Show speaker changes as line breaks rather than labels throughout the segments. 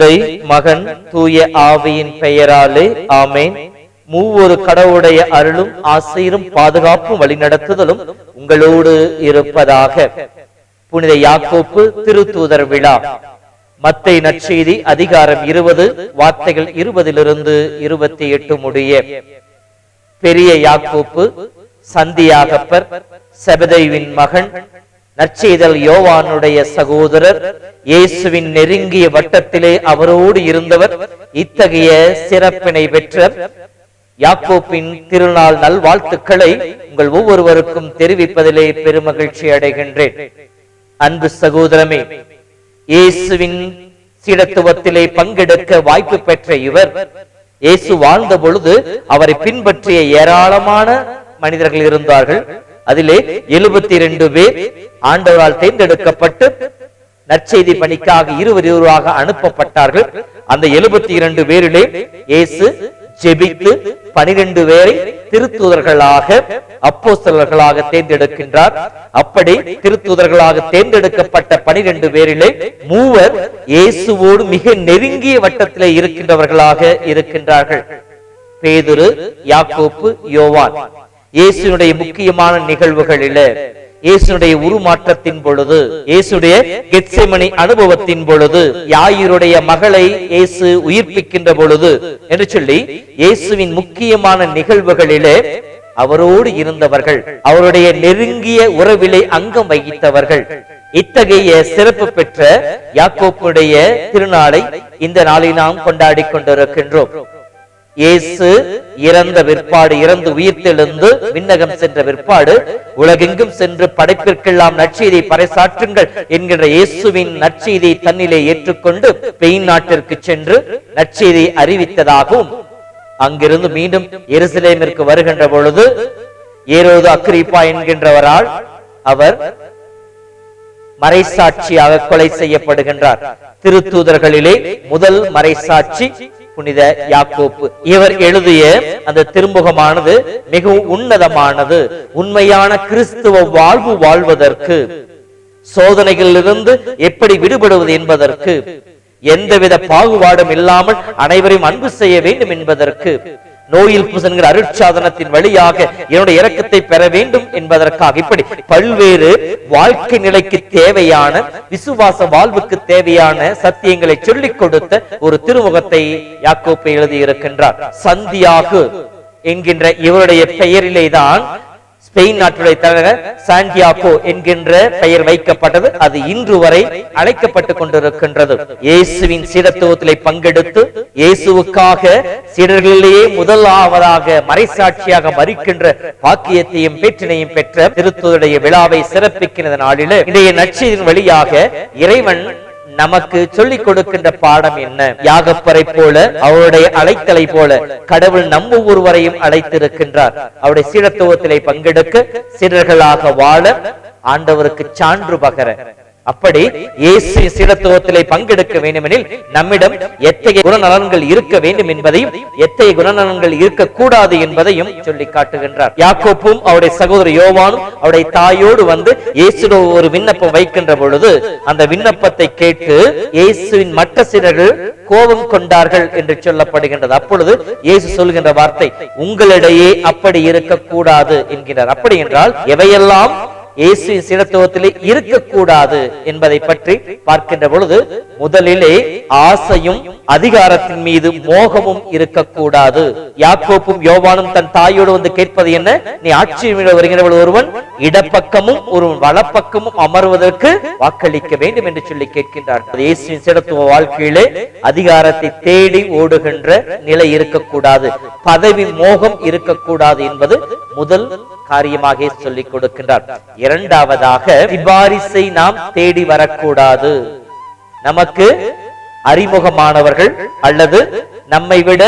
தந்தை மகன் தூய ஆவியின் பெயராலே ஆமேன். மூவொரு கடவுளுடைய அருளும் ஆசீரும் பாதுகாப்பும் வழிநடத்துதலும் உங்களோடு இருப்பதாக. புனித யாக்கோப்பு திருத்தூதர் விழா. மத்தேயு நற்செய்தி அதிகாரம் 20 வார்த்தைகள் 20 28 முடிய. பெரிய யாக்கோப்பு, சந்தியாகப்பர், செபதேயுவின் மகன், நற்செய்தல் யோவானுடைய சகோதரர், இயேசுவின் நெருங்கிய வட்டத்திலே அவரோடு இருந்தவர், இத்தகைய சிறப்பினை பெற்ற யாக்கோப்பின் திருநாள் நல்வாழ்த்துக்களை உங்கள் ஒவ்வொருவருக்கும் தெரிவிப்பதிலே பெருமகிழ்ச்சி அடைகின்றேன். அன்பு சகோதரமே, இயேசுவின் சீடத்துவத்திலே பங்கெடுக்க வாய்ப்பு பெற்ற இவர், இயேசு வாழ்ந்த பொழுது அவரை பின்பற்றிய ஏராளமான மனிதர்கள் இருந்தார்கள். அதிலே 72 பேர் ஆண்டவரால் தேர்ந்தெடுக்கப்பட்டு நற்செய்தி பணிக்காக இருவராக அனுப்பப்பட்டார்கள். அந்த 72 பேரிலே இயேசு ஜெபித்து 12 பேரை திருத்தூதர்களாக அப்போஸ்தலர்களாக தேர்ந்தெடுக்கின்றார். அப்படி திருத்தூதர்களாக தேர்ந்தெடுக்கப்பட்ட 12 பேரிலே 3 இயேசுவோடு மிக நெருங்கிய வட்டத்திலே இருக்கின்றவர்களாக இருக்கின்றார்கள். பேதுரு, யாக்கோப்பு, யோவான். இயேசுனுடைய முக்கியமான நிகழ்வுகளில, இயேசுடைய உருமாற்றத்தின் பொழுது, இயேசுடைய கெத்செமனி அனுபவத்தின் பொழுது, யாயிருடைய மகளை இயேசு உயிர்ப்பிக்கின்ற பொழுது என்று சொல்லி இயேசுவின் முக்கியமான நிகழ்வுகளிலே அவரோடு இருந்தவர்கள், அவருடைய நெருங்கிய உறவிலே அங்கம் வகித்தவர்கள். இத்தகைய சிறப்பு பெற்ற யாக்கோப்புடைய திருநாளை இந்த நாளில் நாம் கொண்டாடி கொண்டிருக்கின்றோம். இயேசு இறந்த பிற்பாடு, இறந்து உயிர்த்தெழுந்து விண்ணகம் சென்ற பிற்பாடு உலகெங்கும் சென்று படைப்பிற்கெல்லாம் நற்செய்தியை பறைசாற்றுங்கள் என்கின்ற இயேசுவின் நற்செய்தியை தன்னிலே ஏற்றுக்கொண்டு ஸ்பெயின் நாட்டிற்கு சென்று நற்செய்தியை அறிவித்ததாகவும், அங்கிருந்து மீண்டும் எருசலேமிற்கு வருகின்ற பொழுது ஏரோது அக்ரிப்பா என்கின்றவரால் அவர் மறைசாட்சியாக கொலை செய்யப்படுகின்றார். திருத்தூதர்களிலே முதல் மறைசாட்சி புனித யாக்கோப்பு. இவர் எழுதிய அந்த திருமுகமானது மிகவும் உன்னதமானது. உண்மையான கிறிஸ்துவ வாழ்வு வாழ்வதற்கு, சோதனைகளிலிருந்து எப்படி விடுபடுவது என்பதற்கு, எந்தவித பாகுபாடும் இல்லாமல் அனைவரையும் அன்பு செய்ய வேண்டும் என்பதற்கு, நோயில் புசன்கிற அருட்சாதனத்தின் வழியாக என்னுடைய இரக்கத்தை பெற வேண்டும் என்பதற்காக, இப்படி பல்வேறு வாழ்க்கை நிலைக்கு தேவையான, விசுவாச வாழ்வுக்கு தேவையான சத்தியங்களை சொல்லிக் கொடுத்த ஒரு திருமுகத்தை யாக்கோப்பு எழுதியிருக்கின்றார். சந்தியாகு என்கின்ற இவருடைய பெயரிலேதான் ஸ்பெயின் நாட்டுடைய தலைவர் சாண்டியாகோ என்கின்ற பெயர் வைக்கப்பட்டது. அது இன்று வரை அழைக்கப்பட்டுக் கொண்டிருக்கின்றது. இயேசுவின் சீடத்துவத்திலே பங்கெடுத்து இயேசுவுக்காக சீடர்களிலேயே முதலாவதாக மறைசாட்சியாக மறிக்கின்ற பாக்கியத்தையும் பேற்றினையும் பெற்ற திருத்தூதருடைய விழாவை சிறப்பிக்கின்ற நாளில் இன்றைய நற்செய்தியின் வழியாக இறைவன் நமக்கு சொல்லிக் கொடுக்கின்ற பாடம் என்ன? யாகப்பரை போல, அவருடைய அழைத்தலை போல கடவுள் நம் ஒவ்வொருவரையும் அழைத்திருக்கின்றார். அவருடைய சீடத்துவத்திலே பங்கெடுக்க, சீடர்களாக வாழ, ஆண்டவருக்கு சான்று பகர. அப்படி இயேசு சீடத்துவத்திலே பங்கெடுக்க வேண்டுமெனில் நம்மிடம் எத்தகைய குணநலன்கள் இருக்க வேண்டும் என்பதையும், எத்தகைய குணநலன்கள் இருக்கக்கூடாது என்பதையும் சொல்லி காட்டுகின்றார். யாக்கோப்பும் அவருடைய சகோதரர் யோவானும் அவருடைய தாயோடு வந்து இயேசுவை ஒரு விண்ணப்பம் வைக்கின்ற பொழுது, அந்த விண்ணப்பத்தை கேட்டு இயேசுவின் மற்ற சீடர்கள் கோபம் கொண்டார்கள் என்று சொல்லப்படுகின்றது. அப்பொழுது இயேசு சொல்கின்ற வார்த்தை, உங்களிடையே அப்படி இருக்கக்கூடாது என்கிறார். அப்படி என்றால் எவையெல்லாம் இயேசு சீடத்துவத்திலே இருக்கக்கூடாது என்பதை பற்றி பார்க்கின்ற பொழுது, முதலிலே ஆசையும் அதிகாரத்தின் மீது மோகமும் இருக்கக்கூடாது. யாக்கோப்பும் யோவானும் தன் தாயோடு வந்து கேட்பது என்ன? நீ ஆட்சியில் வருகிறவள் ஒருவன் இடப்பக்கமும் ஒருவன் வலப்பக்கமும் அமர்வதற்கு வாக்களிக்க வேண்டும் என்று சொல்லி கேட்கின்றார். இயேசுவின் சீடத்துவ வாழ்க்கையிலே அதிகாரத்தை தேடி ஓடுகின்ற நிலை இருக்கக்கூடாது, பதவி மோகம் இருக்கக்கூடாது என்பது முதல் காரியமாக சொல்லிக் கொடுக்கின்றார். இரண்டாவதாக, சிபாரிசை நாம் தேடி வரக்கூடாது. நமக்கு அறிமுகமானவர்கள் அல்லது நம்மை விட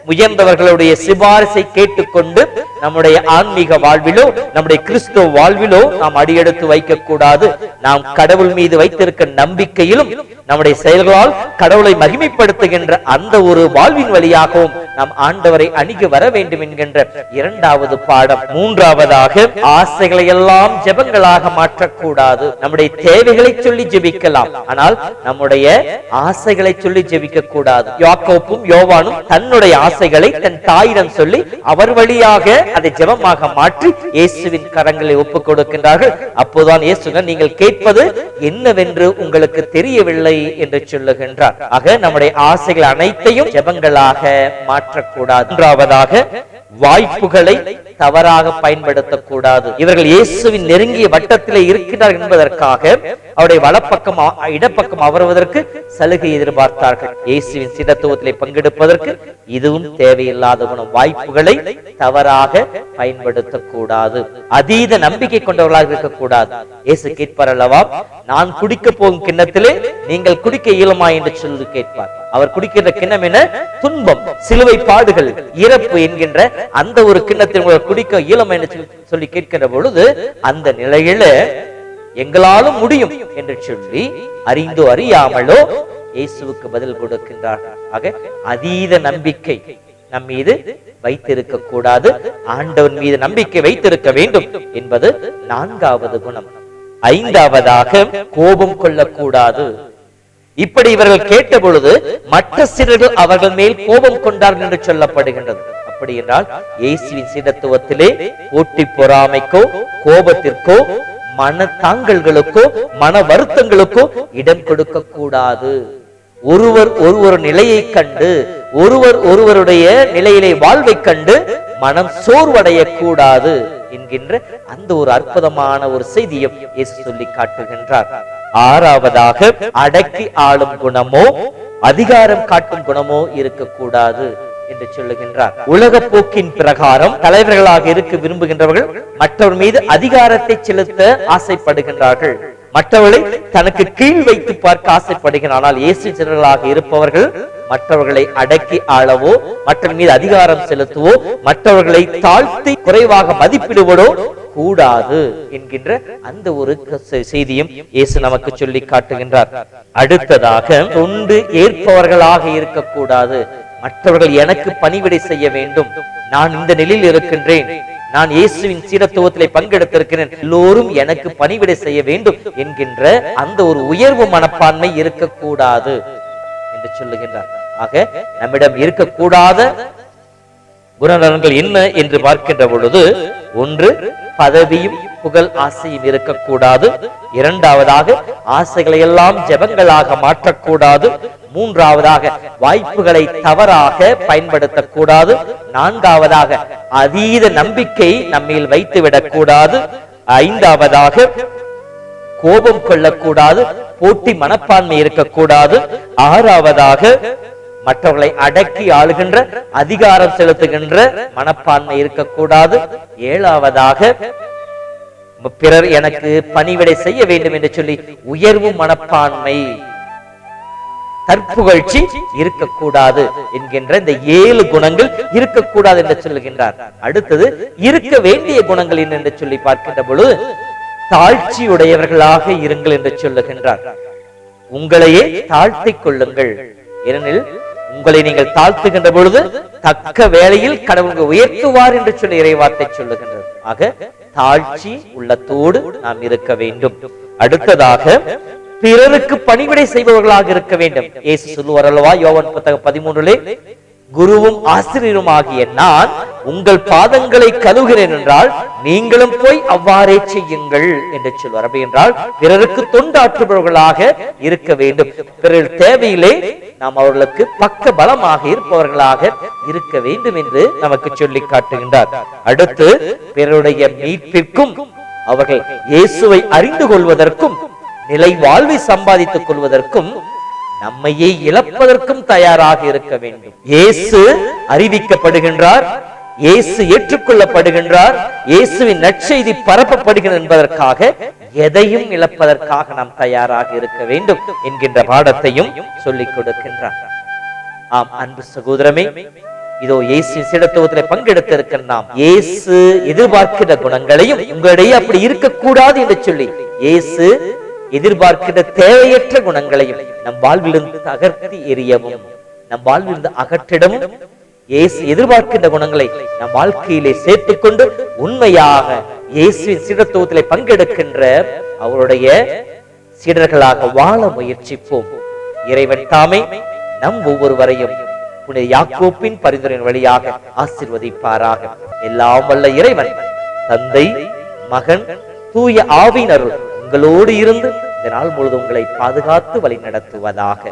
முயன்றவர்களுடைய சிபாரிசை கேட்டுக்கொண்டு நம்முடைய ஆன்மீக வாழ்விலோ நம்முடைய கிறிஸ்துவ வாழ்விலோ நாம் அடியெடுத்து வைக்க கூடாது. நாம் கடவுள் மீது வைத்திருக்க நம்பிக்கையிலும் நம்முடைய செயல்களால் கடவுளை மகிமைப்படுத்துகின்ற அந்த ஒரு வாழ்வின் வழியாகவும் நாம் ஆண்டவரை அணுகி வர வேண்டும் என்கின்ற இரண்டாவது பாடம். மூன்றாவதாக, ஆசைகளை எல்லாம் ஜெபங்களாக மாற்றக்கூடாது. நம்முடைய தேவைகளை சொல்லி ஜெபிக்கலாம், ஆனால் நம்முடைய ஆசைகளை சொல்லி ஜெபிக்க கூடாது. யாக்கோப்பும் யோவானும் தன்னுடைய ஆசைகளை தன் தாயிடம் சொல்லி அவர் வழியாக அதை ஜெபமாக மாற்றி இயேசுவின் கரங்களை ஒப்புக் கொடுக்கின்றார்கள். அப்போதான் இயேசு நீங்கள் கேட்பது என்னவென்று உங்களுக்கு தெரியவில்லை என்று சொல்லுகின்றார். ஆக நம்முடைய ஆசைகள் அனைத்தையும் ஜெபங்களாக மாற்றக்கூடாது. மூன்றாவதாக, வாய்ப்புகளை தவறாக பயன்படுத்தக்கூடாது. இவர்கள் இயேசுவின் நெருங்கிய வட்டத்திலே இருக்கிறார் என்பதற்காக அவருடைய வலப்பக்கம் இடப்பக்கம் அமர்வதற்கு சலுகை எதிர்பார்த்தார்கள். இயேசுவின் சீடத்துவத்திலே பங்கெடுப்பதற்கு இதுவும் தேவையில்லாத குணம். வாய்ப்புகளை தவறாக பயன்படுத்தக்கூடாது. அதீத நம்பிக்கை கொண்டவர்களாக இருக்கக்கூடாது. இயேசு கேட்பார் அல்லவா, நான் குடிக்க போகும் கிண்ணத்திலே நீங்கள் குடிக்க இயலுமா என்று சொல்லி கேட்பார். அவர் குடிக்கின்ற கிண்ணம் என துன்பம், சிலுவை பாடுகள், இறப்பு என்கின்ற அந்த ஒரு கிண்ணத்தில் குடிக்க இயலுமா என்று சொல்லி கேட்கின்ற பொழுது அந்த நிலையில எங்களாலும் முடியும் என்று சொல்லி அறிந்தோ அறியாமலோ இயேசுவுக்கு பதில் கொடுக்கின்றார்கள். ஆக அதீத நம்பிக்கை நம் மீது வைத்திருக்க கூடாது. ஆண்டவன் மீது நம்பிக்கை வைத்திருக்க வேண்டும் என்பது நான்காவது குணம். ஐந்தாவதாக, கோபம் கொள்ளக்கூடாது. இப்படி இவர்கள் கேட்ட பொழுது மற்ற சீடர்கள் அவர்கள் மேல் கோபம் கொண்டார்கள் என்று சொல்லப்படுகின்றது. அப்படி என்றால் இயேசுவின் சீடத்துவத்திலே போட்டி பொறாமைக்கோ கோபத்திற்கோ மன தாங்கல்களுக்கோ மன வருத்தங்களுக்கோ இடம் கொடுக்க கூடாது. ஒருவர் ஒருவர் நிலையை கண்டு ஒருவர் ஒருவருடைய நிலையிலே வாழ்வை கண்டு மனம் சோர்வடைய கூடாது என்கின்ற அந்த ஒரு அற்புதமான ஒரு செய்தியும் இயேசு சொல்லி காட்டுகின்றார். ஆறாவதாக, அடக்கி ஆளும் குணமோ அதிகாரம் காட்டும் குணமோ இருக்கக்கூடாது என்று சொல்லுகின்றார். உலக போக்கின் பிரகாரம் தலைவர்களாக இருக்க விரும்புகின்றவர்கள் மற்றவர் மீது அதிகாரத்தை செலுத்த ஆசைப்படுகின்றார்கள். மற்றவர்களை தனக்கு கீழ் வைத்து பார்க்க ஆசைப்படுகிறார். ஆனால் இயேசு சீடர்களாக இருப்பவர்கள் மற்றவர்களை அடக்கி ஆளவோ மற்றவர் மீது அதிகாரம் செலுத்துவோ மற்றவர்களை தாழ்த்தி குறைவாக மதிப்பிடுவதோ கூடாது என்கின்ற அந்த ஒரு செய்தியும் இயேசு நமக்கு சொல்லி காட்டுகின்றார். அடுத்ததாக, தொண்டு ஏற்பவர்களாக இருக்கக்கூடாது. மற்றவர்கள் எனக்கு பணிவிடை செய்ய வேண்டும், நான் இந்த நிலையில் இருக்கின்றேன், நான் இயேசுவின் சீடத்துவத்திலே பங்கெடுத்திருக்கிறேன், எல்லோரும் எனக்கு பணிவிடை செய்ய வேண்டும் என்கின்ற அந்த ஒரு உயர்வு மனப்பான்மை இருக்கக்கூடாது என்று சொல்லுகின்றார். ஆக நம்மிடம் இருக்கக்கூடாத குணநலன்கள் என்ன என்று பார்க்கின்ற பொழுது, ஒன்று, பதவியும் புகழ் ஆசையும் இருக்கக்கூடாது. இரண்டாவதாக, ஆசைகளை எல்லாம் ஜெபங்களாக மாற்றக்கூடாது. மூன்றாவதாக, வாய்ப்புகளை தவறாக பயன்படுத்தக்கூடாது. நான்காவதாக, அதீத நம்பிக்கை நம்மில் வைத்துவிடக் கூடாது. ஐந்தாவதாக, கோபம் கொள்ளக்கூடாது, போட்டி மனப்பான்மை இருக்கக்கூடாது. ஆறாவதாக, மற்றவர்களை அடக்கி ஆளுகின்ற அதிகாரம் செலுத்துகின்ற மனப்பான்மை இருக்கக்கூடாது. ஏழாவதாக, பிறர் எனக்கு பணிவிடை செய்ய வேண்டும் என்று சொல்லி உயர்வு மனப்பான்மை, தற்புகழ்ச்சி இருக்கக்கூடாது என்கின்ற இந்த 7 குணங்கள் இருக்கக்கூடாது என்று சொல்லுகின்றார். அடுத்தது, இருக்க வேண்டிய குணங்கள் என்ன என்று சொல்லி பார்க்கின்ற பொழுது, தாழ்ச்சியுடையவர்களாக இருங்கள் என்று சொல்லுகின்றார். உங்களையே தாழ்த்திக் கொள்ளுங்கள், ஏனெனில் உங்களை நீங்கள் தாழ்த்துகின்ற பொழுது தக்க வேளையில் கடவுள் உயர்த்துவார் என்று சொல்லி இறைவார்த்தை சொல்லுகின்றது. ஆக தாழ்ச்சி உள்ளத்தோடு நாம் இருக்க வேண்டும். அடுத்ததாக, பிறருக்கு பணிவிடை செய்பவர்களாக இருக்க வேண்டும். இயேசு சொல்லுவார் அல்லவா, யோவான் புத்தகம் 13, குருவும் ஆசிரியரும் ஆகிய நான் உங்கள் பாதங்களை கழுவுகிறேன் என்றால் நீங்களும் போய் அவ்வாறே செய்யுங்கள் என்று சொல்வார். அப்படி என்றால் பிறருக்கு தொண்டாற்றுபவர்களாக இருக்க வேண்டும். பிறர் தேவையிலே நாம் அவர்களுக்கு பக்க பலமாக இருப்பவர்களாக இருக்க வேண்டும் என்று நமக்கு சொல்லி காட்டுகின்றார். அடுத்து, பிறருடைய மீட்பிற்கும் அவர்கள் இயேசுவை அறிந்து கொள்வதற்கும் நிலை வாழ்வை சம்பாதித்துக் கொள்வதற்கும் நம்மையே இழப்பதற்கும் தயாராக இருக்க வேண்டும். இயேசு அறிவிக்கப்படுகின்றார், இயேசு ஏற்றுக்கொள்ளப்படுகின்றார், இயேசுவின் நற்செய்தி பரப்பப்படுகிறது என்பதற்காக எதையும் இழப்பதற்காக நாம் தயாராக இருக்க வேண்டும் என்கின்ற பாடத்தையும் சொல்லிக் கொடுக்கின்றார். ஆம் அன்பு சகோதரமே, இதோ இயேசு சீடத்துவத்தில் பங்கெடுத்திருக்கிற நாம் இயேசு எதிர்பார்க்கிற குணங்களையும் உங்களிடையே அப்படி இருக்கக்கூடாது என்று சொல்லி இயேசு எதிர்பார்க்கிற தேவையற்ற குணங்களையும் நம் வாழ்விலிருந்து தகர்த்தி எறியவும் நம் வாழ்விலிருந்து அகற்றிடவும் இயேசு எதிர்பார்க்கின்ற குணங்களை நம் வாழ்க்கையிலே சேர்த்துக்கொண்டு உண்மையாக இயேசுவின் சீடத்துவத்திலே பங்கெடுக்கின்ற அவருடைய சீடர்களாக வாழ முயற்சிப்போம். இறைவன் தாமே நம் ஒவ்வொருவரையும் புனித யாக்கோப்பின் பரிந்துரையின் வழியாக ஆசீர்வதிப்பாராக. எல்லாம் வல்ல இறைவன் தந்தை, மகன், தூய ஆவியின் அருள் உங்களோடு இருந்து இந்த நாள் முழுவதும் உங்களை பாதுகாத்து வழி நடத்துவதாக.